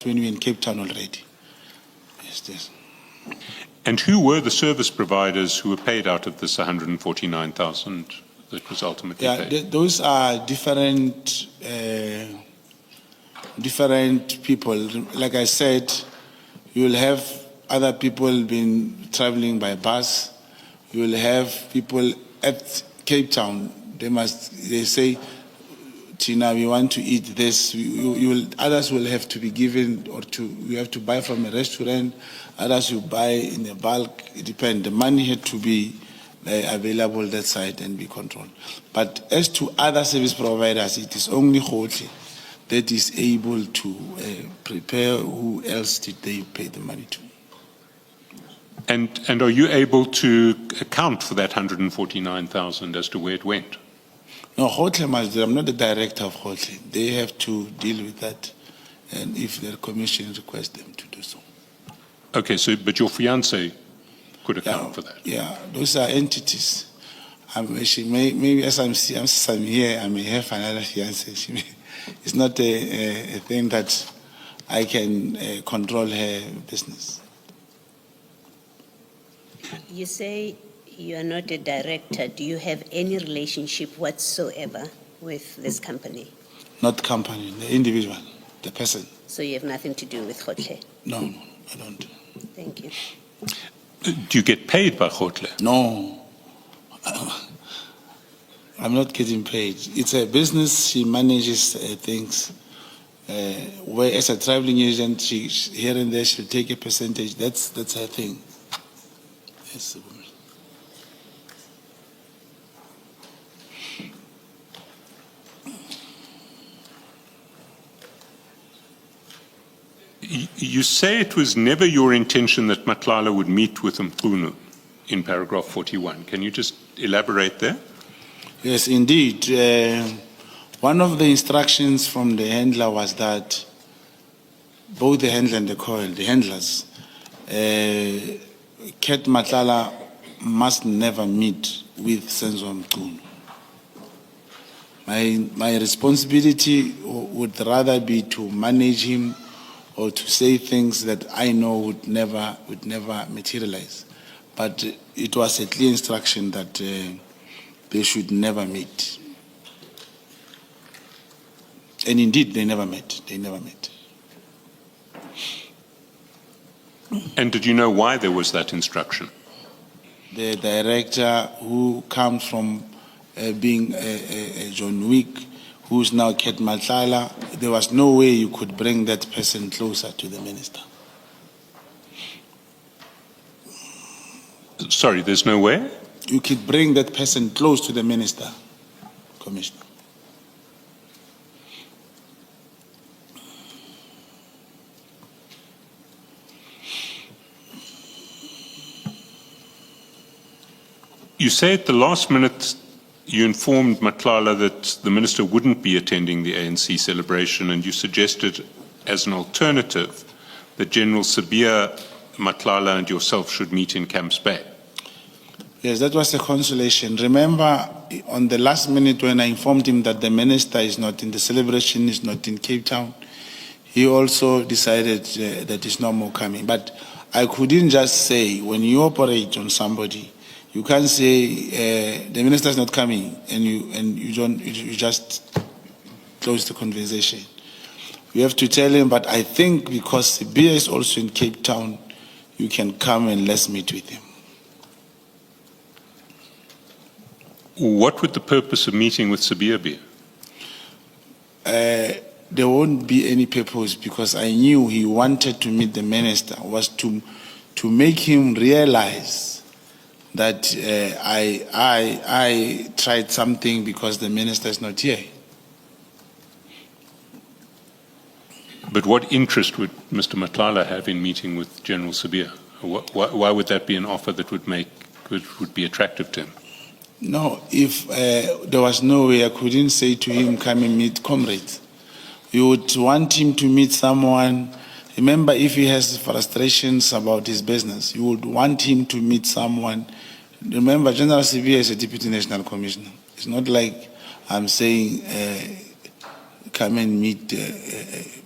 when we're in Cape Town already. Yes. And who were the service providers who were paid out of this 149,000 that was ultimately paid? Those are different people. Like I said, you will have other people been traveling by bus. You will have people at Cape Town. They say, Tina, we want to eat this. Others will have to be given, or you have to buy from a restaurant. Others you buy in a bulk. It depends. The money had to be available that side and be controlled. But as to other service providers, it is only Khotli that is able to prepare who else did they pay the money to. And are you able to account for that 149,000 as to where it went? No, Khotli must do. I'm not the director of Khotli. They have to deal with that, and if their commission requests them to do so. Okay, but your fiancé could account for that? Yeah, those are entities. Maybe as I'm here, I may have another fiancé. It's not a thing that I can control her business. You say you are not a director. Do you have any relationship whatsoever with this company? Not company, the individual, the person. So you have nothing to do with Khotli? No, I don't. Thank you. Do you get paid by Khotli? No. I'm not getting paid. It's a business. She manages things. Where as a traveling agent, here and there she'll take a percentage. That's her thing. Yes. You say it was never your intention that Matlala would meet with Mkhunu in paragraph 41. Can you just elaborate there? Yes, indeed. One of the instructions from the handler was that both the handler and the coil, the handlers, Ket Matlala must never meet with Senzo Mkhunu. My responsibility would rather be to manage him or to say things that I know would never materialize. But it was a clear instruction that they should never meet. And indeed, they never met. And did you know why there was that instruction? The director who comes from being a John Wick, who's now Ket Matlala, there was no way you could bring that person closer to the minister. Sorry, there's no way? You could bring that person close to the minister, Commissioner. You say at the last minute you informed Matlala that the minister wouldn't be attending the ANC celebration, and you suggested as an alternative that General Sibiya, Matlala and yourself should meet in Camps Bay. Yes, that was a consolation. Remember, on the last minute when I informed him that the minister is not in the celebration, is not in Cape Town, he also decided that he's no more coming. But I couldn't just say, when you operate on somebody, you can't say the minister is not coming and you just close the conversation. You have to tell him, but I think because Sibiya is also in Cape Town, you can come and let's meet with him. What would the purpose of meeting with Sibiya be? There won't be any purpose, because I knew he wanted to meet the minister, was to make him realize that I tried something because the minister is not here. But what interest would Mr. Matlala have in meeting with General Sibiya? Why would that be an offer that would be attractive to him? No, if there was no way, I couldn't say to him, come and meet comrades. You would want him to meet someone. Remember, if he has frustrations about his business, you would want him to meet someone. Remember, General Sibiya is a Deputy National Commissioner. It's not like I'm saying come and meet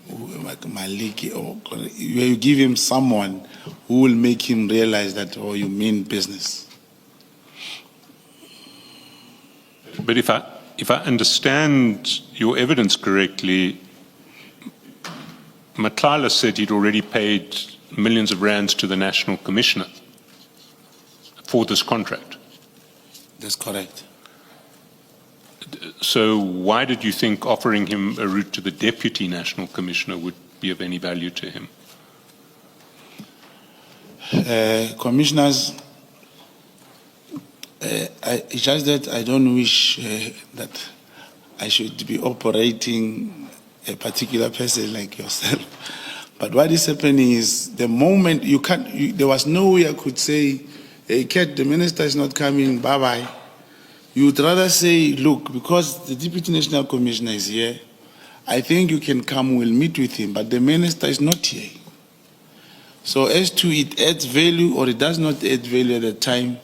like Maliki, or you give him someone who will make him realize that, oh, you mean business. But if I understand your evidence correctly, Matlala said he'd already paid millions of rands to the National Commissioner for this contract. That's correct. So why did you think offering him a route to the Deputy National Commissioner would be of any value to him? Commissioners, it's just that I don't wish that I should be operating a particular person like yourself. But what is happening is the moment there was no way I could say, hey, Kat, the minister is not coming, bye-bye. You would rather say, look, because the Deputy National Commissioner is here, I think you can come, we'll meet with him, but the minister is not here. So as to it adds value or it does not add value at the time,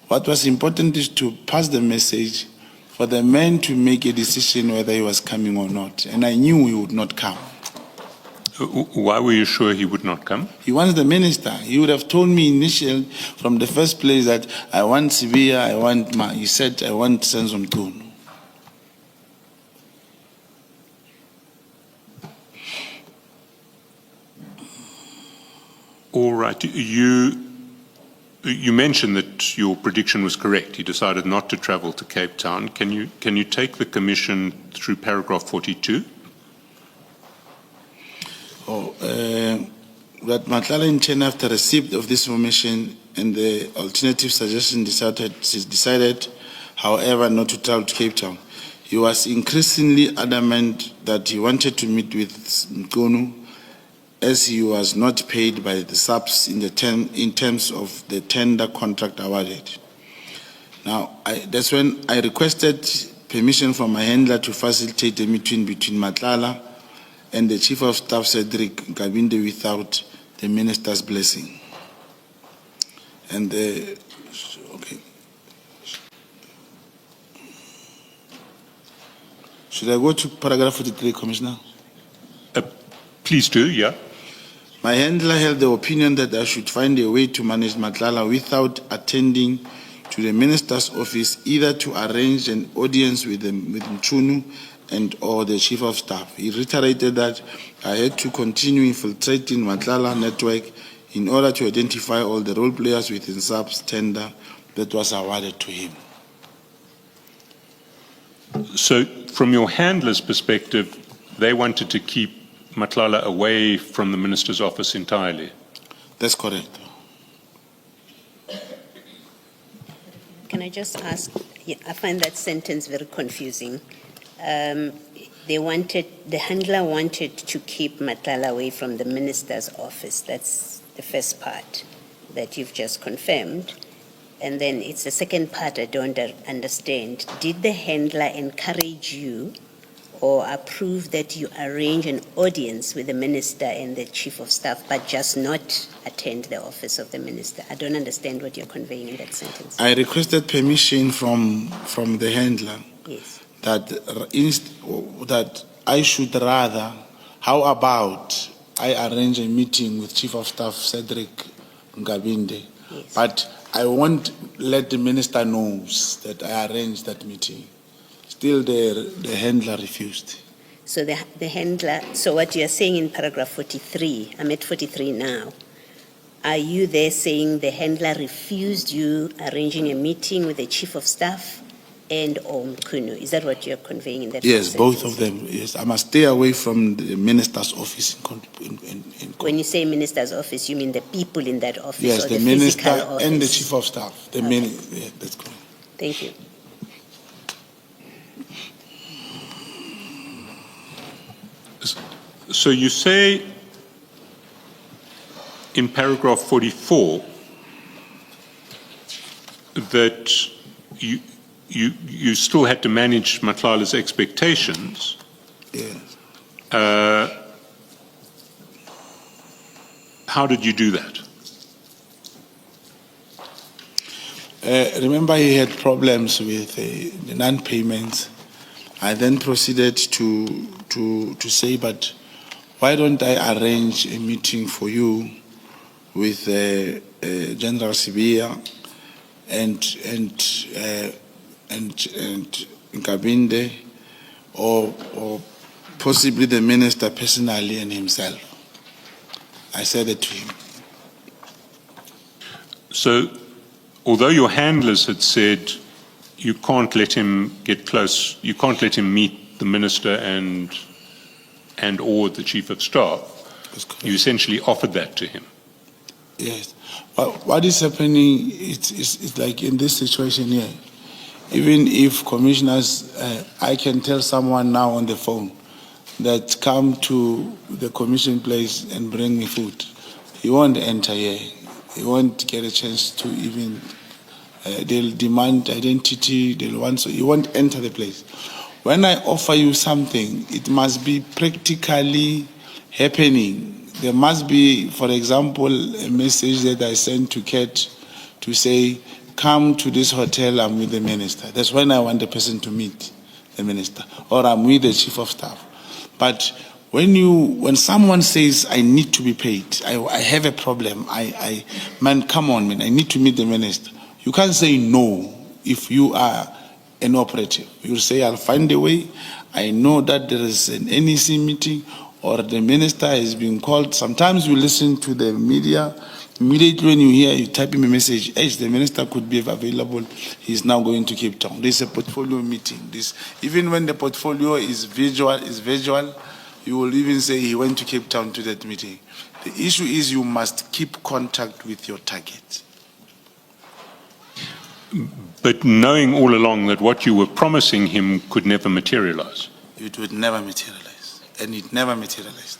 what was important is to pass the message for the man to make a decision whether he was coming or not. And I knew he would not come. Why were you sure he would not come? He wants the minister. He would have told me initially from the first place that I want Sibia, he said, I want Senzom Tunu. All right. You mentioned that your prediction was correct. He decided not to travel to Cape Town. Can you take the commission through paragraph 42? That Matlala in China, after receipt of this information and the alternative suggestion, decided, however, not to travel to Cape Town. He was increasingly adamant that he wanted to meet with Mkunu as he was not paid by the subs in terms of the tender contract awarded. Now, that's when I requested permission from my handler to facilitate a meeting between Matlala and the Chief of Staff, Cedric Nkabinde, without the minister's blessing. And okay. Should I go to paragraph 43, Commissioner? Please do, yeah. My handler held the opinion that I should find a way to manage Matlala without attending to the minister's office, either to arrange an audience with Mchunu and or the Chief of Staff. He reiterated that I had to continue infiltrating Matlala network in order to identify all the role players within SAP's tender that was awarded to him. So from your handler's perspective, they wanted to keep Matlala away from the minister's office entirely? That's correct. Can I just ask, I find that sentence very confusing. The handler wanted to keep Matlala away from the minister's office. That's the first part that you've just confirmed. And then it's the second part I don't understand. Did the handler encourage you or approve that you arrange an audience with the minister and the Chief of Staff, but just not attend the office of the minister? I don't understand what you're conveying in that sentence. I requested permission from the handler. Yes. That I should rather, how about I arrange a meeting with Chief of Staff Cedric Nkabinde, Yes. but I won't let the minister knows that I arranged that meeting. Still the handler refused. So the handler, so what you're saying in paragraph 43, I'm at 43 now. Are you there saying the handler refused you arranging a meeting with the Chief of Staff and Mkunu? Is that what you're conveying in that Yes, sentence? both of them. Yes, I must stay away from the minister's office. When you say minister's office, you mean the people in that office? Yes, or the the minister physical office? and the Chief of Staff. Yeah, that's correct. Thank you. So you say in paragraph 44 that you still had to manage Matlala's expectations. Yes. How did you do that? Remember, he had problems with the non-payments. I then proceeded to say, but why don't I arrange a meeting for you with General Sibia and Nkabinde, or possibly the minister personally and himself. I said it to him. So, although your handlers had said you can't let him get close, you can't let him meet the minister and or the chief of staff, That's correct. you essentially offered that to him. Yes. What is happening, it's like in this situation here, even if commissioners, I can tell someone now on the phone that come to the commission place and bring me food. He won't enter here. He won't get a chance to even, they'll demand identity, he won't enter the place. When I offer you something, it must be practically happening. There must be, for example, a message that I sent to Kate to say, come to this hotel, I'm with the minister. That's when I want the person to meet the minister, or I'm with the chief of staff. But when someone says, I need to be paid, I have a problem, man, come on, man, I need to meet the minister. You can't say no if you are an operative. You'll say, I'll find a way. I know that there is an NEC meeting, or the minister is being called. Sometimes you listen to the media. Immediately when you hear, you type him a message, hey, the minister could be available. He's now going to Cape Town. There's a portfolio meeting. Even when the portfolio is visual, you will even say he went to Cape Town to that meeting. The issue is you must keep contact with your target. But knowing all along that what you were promising him could never materialize. It would never materialize, and it never materialized.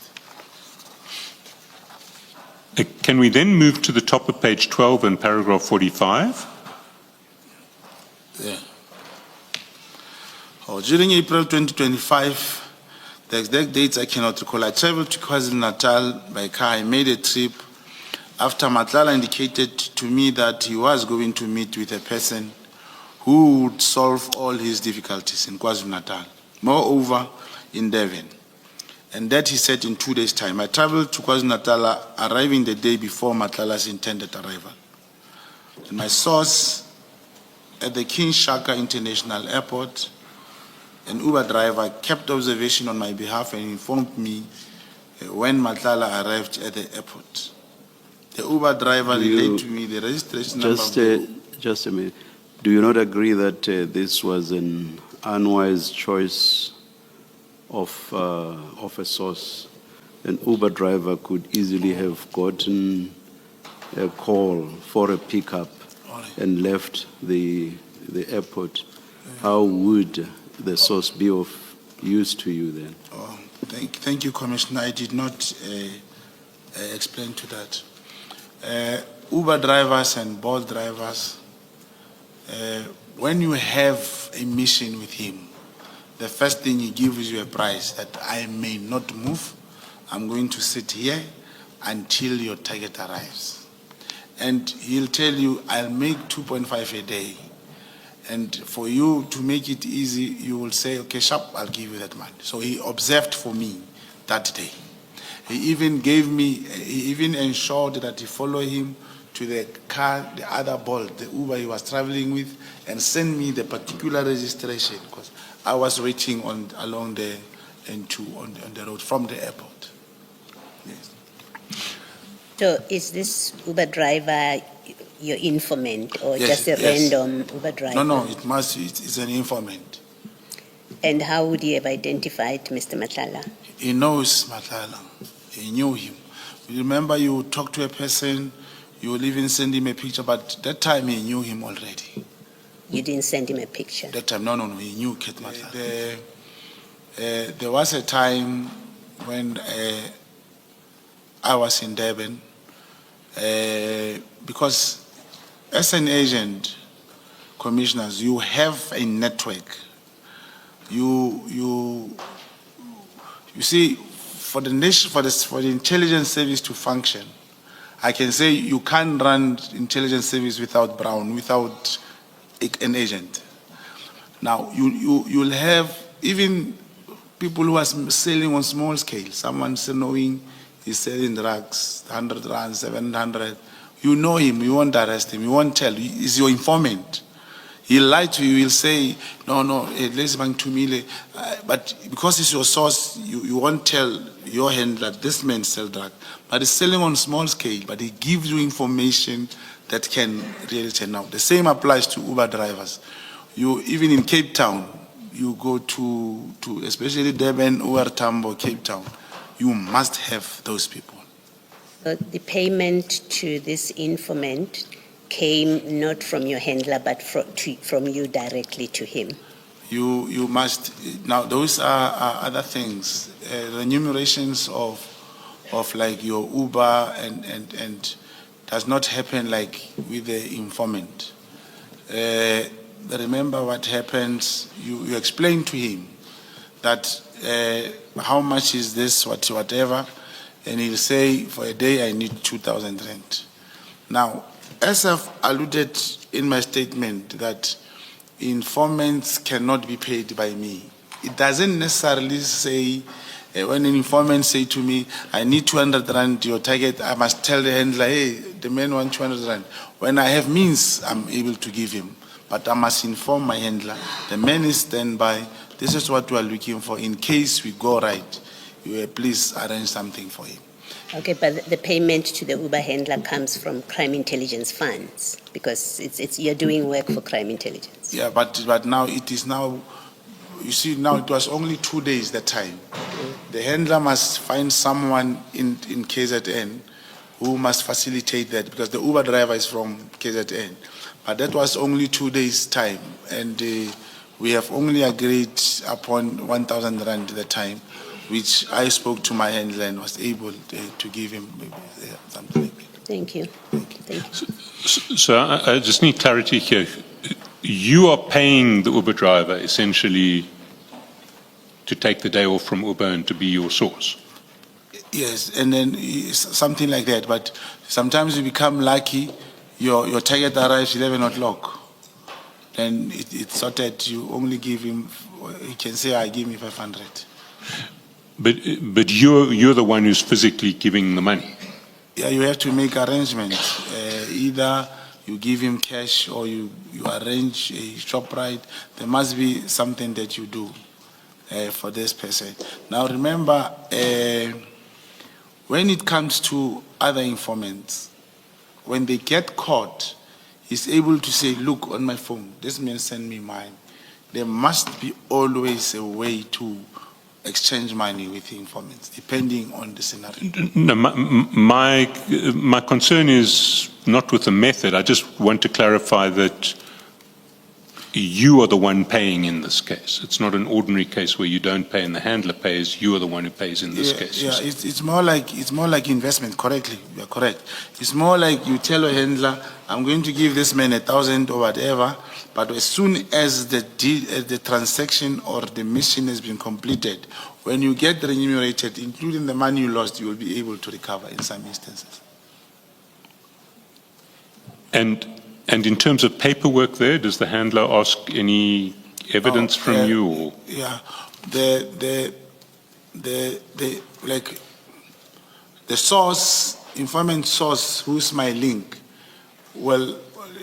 Can we then move to the top of page 12 and paragraph 45? Yeah. During April 2025, the exact dates I cannot recall, I traveled to KwaZulu-Natal by car. I made a trip after Matlala indicated to me that he was going to meet with a person who would solve all his difficulties in KwaZulu-Natal, moreover in Devon. And that he said in 2 days' time. I traveled to KwaZulu-Natal, arriving the day before Matlala's intended arrival. And my source at the King Shaka International Airport, an Uber driver, kept observation on my behalf and informed me when Matlala arrived at the airport. The Uber driver relayed to me the registration number. Just a minute. Do you not agree that this was an unwise choice of a source? An Uber driver could easily have gotten a call for a pickup and left the airport. How would the source be of use to you then? Oh, thank you, Commissioner. I did not explain to that. Uber drivers and Bolt drivers, when you have a mission with him, the first thing he gives you a price that I may not move. I'm going to sit here until your target arrives. And he'll tell you, I'll make 2.5 a day. And for you to make it easy, you will say, okay, sharp, I'll give you that money. So he observed for me that day. He even ensured that he followed him to the car, the other Bolt, the Uber he was traveling with, and sent me the particular registration, because I was waiting along the N2 on the road from the airport. Yes. So is this Uber driver your informant, or Yes, just a yes. random Uber driver? No, it's an informant. And how would he have identified Mr. Matlala? He knows Matlala. He knew him. Remember, you talk to a person, you will even send him a picture, but that time he knew him already. You didn't send him a picture? That time, no, he knew Kate Matlala. There was a time when I was in Durban, because as an agent, commissioners, you have a network. You see, for the intelligence service to function, I can say you can't run intelligence service without Brown, without an agent. Now, you'll have, even people who are selling on small scale. Someone's knowing he's selling drugs, 100 rand, 700. You know him, you won't arrest him, you won't tell. He's your informant. He'll lie to you, he'll say, no, let's bank 2 million. But because it's your source, you won't tell your handler that this man sells drugs. But he's selling on small scale, but he gives you information that can really turn out. The same applies to Uber drivers. Even in Cape Town, you go to especially Durban, OR Tambo, Cape Town, you must have those people. The payment to this informant came not from your handler, but from you directly to him. You must, now those are other things, remunerations of like your Uber and does not happen like with the informant. Remember what happens, you explain to him that how much is this, whatever, and he'll say, for a day I need 2,000 rand. Now, as I've alluded in my statement that informants cannot be paid by me, it doesn't necessarily say, when an informant say to me, I need 200 rand, your target, I must tell the handler, hey, the man wants 200 rand. When I have means, I'm able to give him. But I must inform my handler, the man is standby, this is what we are looking for. In case we go right, please arrange something for him. Okay, but the payment to the Uber handler comes from crime intelligence funds because you're doing work for crime intelligence. Yeah, but now it is now, you see, now it was only 2 days that time. The handler must find someone in KZN who must facilitate that because the Uber driver is from KZN. But that was only 2 days time, and we have only agreed upon 1,000 rand at the time, which I spoke to my handler and was able to give him something like that. Thank you. Thank you. So I just need clarity here. You are paying the Uber driver essentially to take the day off from Uber and to be your source. Yes, and then something like that. But sometimes you become lucky, your target arrives 11 o'clock. Then it's sorted, you only give him, he can say, I give me 500. But you're the one who's physically giving the money. Yeah, you have to make arrangements. Either you give him cash or you arrange a shop ride. There must be something that you do for this person. Now remember, when it comes to other informants, when they get caught, he's able to say, look, on my phone, this man sent me mine. There must be always a way to exchange money with informants, depending on the scenario. No, my concern is not with the method. I just want to clarify that you are the one paying in this case. It's not an ordinary case where you don't pay and the handler pays. You are the one who pays in this case. Yeah, it's more like investment. Correctly, you are correct. It's more like you tell a handler, I'm going to give this man 1,000 or whatever, but as soon as the transaction or the mission has been completed, when you get remunerated, including the money you lost, you will be able to recover in some instances. And in terms of paperwork there, does the handler ask any evidence from you? Or? Yeah, the source, informant source, who's my link, well,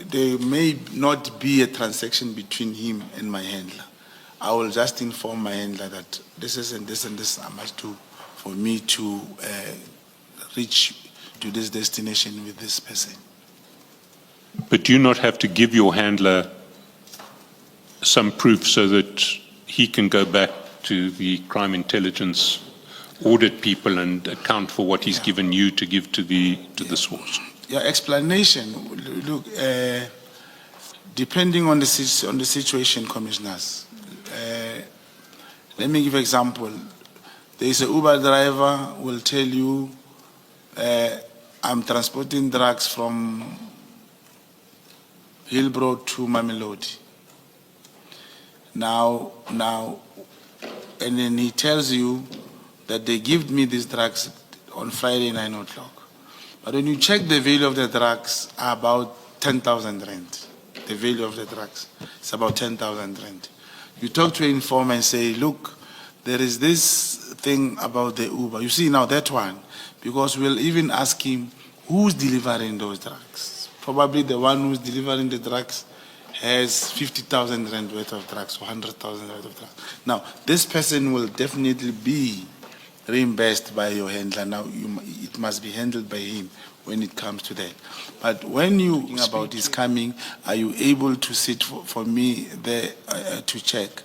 there may not be a transaction between him and my handler. I will just inform my handler that this is and this and this I must do for me to reach to this destination with this person. But do you not have to give your handler some proof so that he can go back to the crime intelligence audit people and account for what he's given you to give to the source? Your explanation, look, depending on the situation, commissioners. Let me give an example. There is a Uber driver will tell you, I'm transporting drugs from Hillbrow to Mamelodi. Now, and then he tells you that they give me these drugs on Friday 9 o'clock. But when you check the value of the drugs, about 10,000 rand. The value of the drugs is about 10,000 rand. You talk to an informer and say, look, there is this thing about the Uber. You see now that one, because we'll even ask him who's delivering those drugs. Probably the one who's delivering the drugs has 50,000 rand worth of drugs or 100,000 worth of drugs. Now, this person will definitely be reimbursed by your handler. Now, it must be handled by him when it comes to that. But when you think about his coming, are you able to sit for me there to check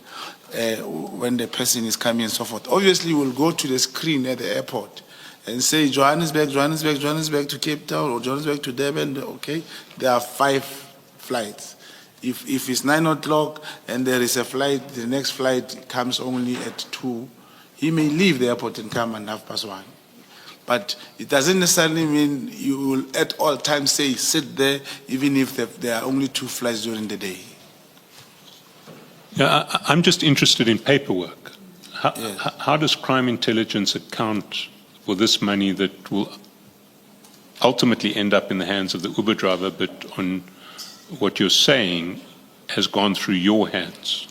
when the person is coming and so forth? Obviously, we'll go to the screen at the airport and say Johannesburg, Johannesburg, Johannesburg to Cape Town or Johannesburg to Durban. Okay, there are 5 flights. If it's 9 o'clock and there is a flight, the next flight comes only at 2. He may leave the airport and come at 1:30. But it doesn't necessarily mean you will at all times say sit there, even if there are only 2 flights during the day. Yeah, I'm just interested in paperwork. Yes. How does crime intelligence account for this money that will ultimately end up in the hands of the Uber driver, but on what you're saying has gone through your hands?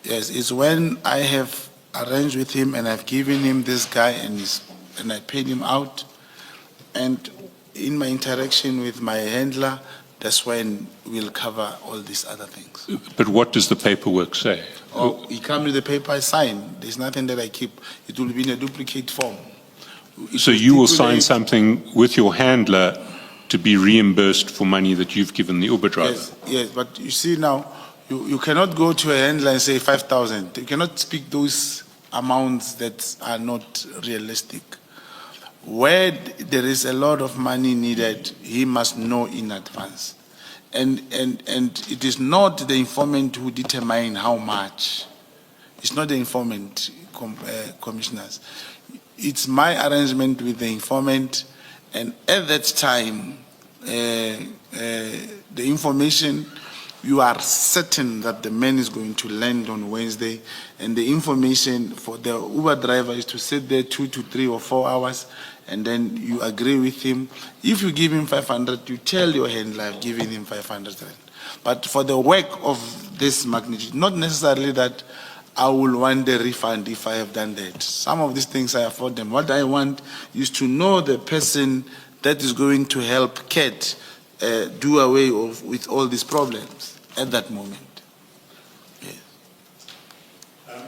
Yes, it's when I have arranged with him and I've given him this guy and I paid him out. And in my interaction with my handler, that's when we'll cover all these other things. But what does the paperwork say? Oh, he comes with the paper I sign. There's nothing that I keep. It will be in a duplicate form. So you will sign something with your handler to be reimbursed for money that you've given the Uber driver? Yes, but you see now, you cannot go to a handler and say 5,000. You cannot speak those amounts that are not realistic. Where there is a lot of money needed, he must know in advance. And it is not the informant who determine how much. It's not the informant, commissioners. It's my arrangement with the informant, and at that time, the information, you are certain that the man is going to land on Wednesday, and the information for the Uber driver is to sit there 2 to 3 or 4 hours, and then you agree with him. If you give him 500, you tell your handler, I've given him 500 rand. But for the work of this magnitude, not necessarily that I will want the refund if I have done that. Some of these things I afford them. What I want is to know the person that is going to help Kat do away with all these problems at that moment. Yeah.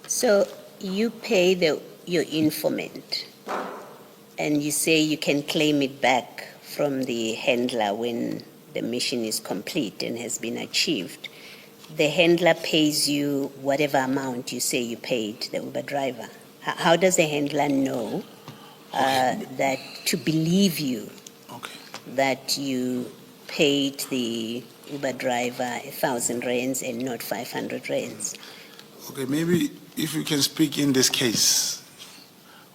So you pay your informant, and you say you can claim it back from the handler when the mission is complete and has been achieved. The handler pays you whatever amount you say you paid the Uber driver. How does the handler know that to believe you that you paid the Uber driver 1,000 rands and not 500 rands? Okay, maybe if you can speak in this case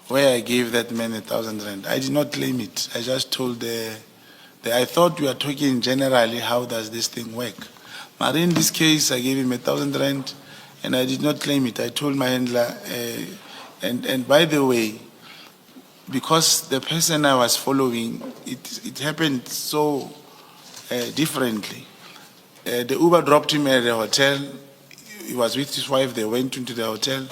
where I gave that man 1,000 rand. I did not claim it. I just told I thought we were talking generally, how does this thing work? But in this case, I gave him 1,000 rand, and I did not claim it. I told my handler, and by the way, because the person I was following, it happened so differently. The Uber dropped him at the hotel. He was with his wife. They went into the hotel,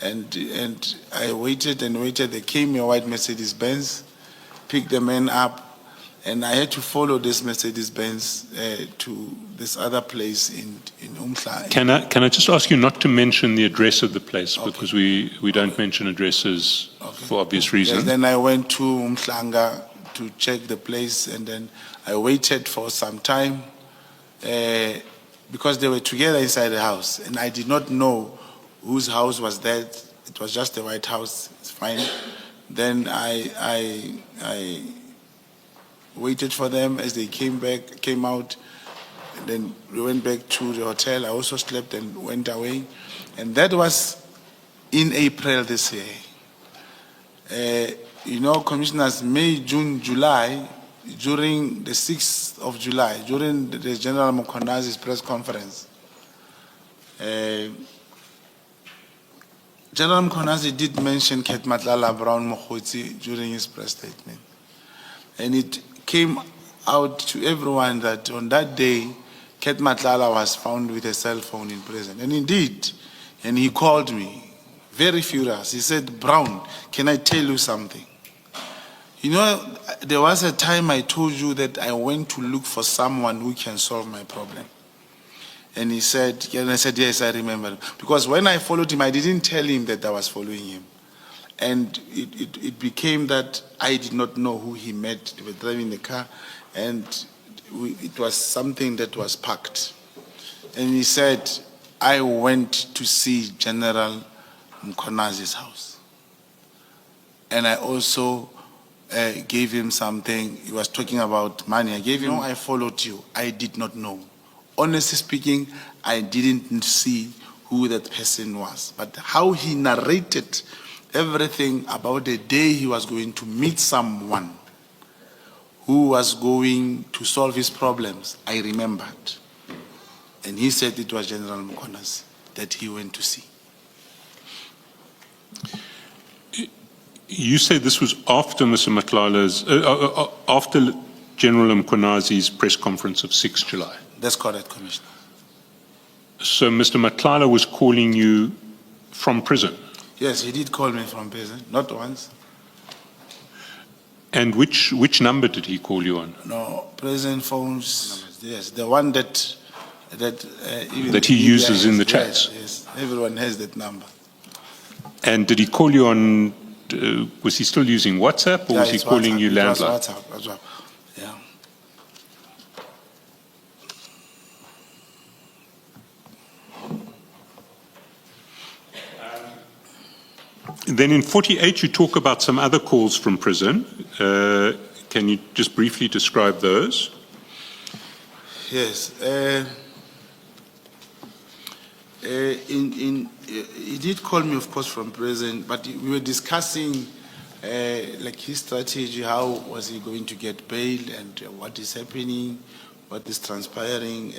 and I waited and waited. They came in a white Mercedes-Benz, picked the man up, and I had to follow this Mercedes-Benz to this other place in Umhla. Can I just ask you not to mention the address of the place, because we don't mention addresses for obvious reasons. Yes, then I went to Umhlanga to check the place, and then I waited for some time because they were together inside the house, and I did not know whose house was that. It was just the White House. It's fine. Then I waited for them as they came out. And then we went back to the hotel. I also slept and went away. And that was in April this year. Commissioners, May, June, July, during the 6th of July, during the General Mukhonazi's press conference, General Mukhonazi did mention Kat Matlala Brown Mokhotsi during his press statement. And it came out to everyone that on that day, Kat Matlala was found with a cell phone in prison. And indeed, And he called me, very furious. He said, Brown, can I tell you something? You know, there was a time I told you that I went to look for someone who can solve my problem. And he said, and I said, yes, I remember. Because when I followed him, I didn't tell him that I was following him. And it became that I did not know who he met. They were driving the car, and it was something that was packed. And he said, I went to see General Mkonazi's house. And I also gave him something. He was talking about money. I gave him, I followed you. I did not know. Honestly speaking, I didn't see who that person was. But how he narrated everything about the day he was going to meet someone who was going to solve his problems, I remembered. And he said it was General Mkonazi that he went to see. You say this was after Mr. Matlala's, after General Mkonazi's press conference of 6 July. That's correct, Commissioner. So Mr. Matlala was calling you from prison? Yes, he did call me from prison, not once. And which number did he call you on? No, prison phones, yes, the one that even That he the media uses in has. the chats? Yes, everyone has that number. And did he call you on, was he still using WhatsApp, or Yeah, was he it's calling WhatsApp. you It was landline? WhatsApp, yeah. Then in 48, you talk about some other calls from prison. Can you just briefly describe those? Yes. He did call me, of course, from prison, but we were discussing like his strategy, how was he going to get bail, and what is happening, what is transpiring.